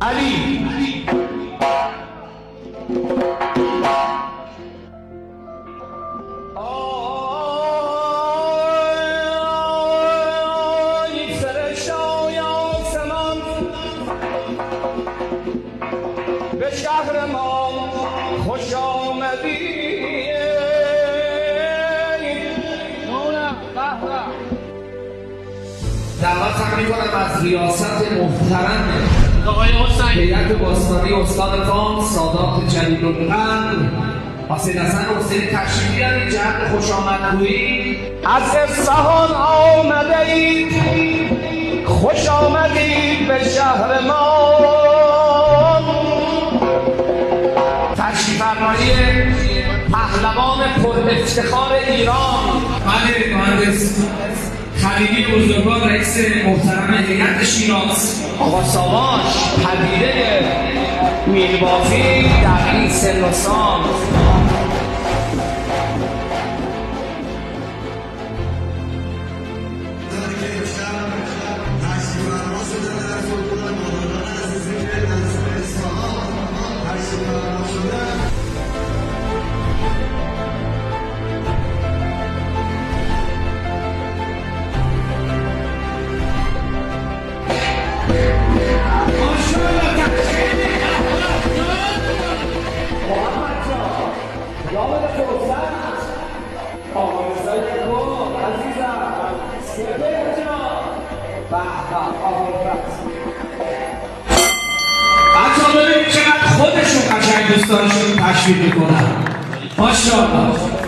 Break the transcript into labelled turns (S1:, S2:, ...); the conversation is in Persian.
S1: علی به شهر ما خوش آمدی.
S2: دعوت می‌کنم از ریاست محترم هیئت باستانی استان فام سادات جلیل‌القدر حسین حسن حسین تشریفی بیارید جهت خوش آمدگویی.
S1: از اصفهان آمده اید، خوش آمدید به شهر ما.
S2: تشریف فرمایی پهلوان پر افتخار ایران بله مهندس خلیلی بزرگوار رئیس محترم هیئت شیراز.
S1: آقا ساواش پدیده میلبافی در این سن و سال.
S2: بچه ها ببینید چقدر خودشون قشنگ دوستانشون تشویق میکنن. ماشاءالله.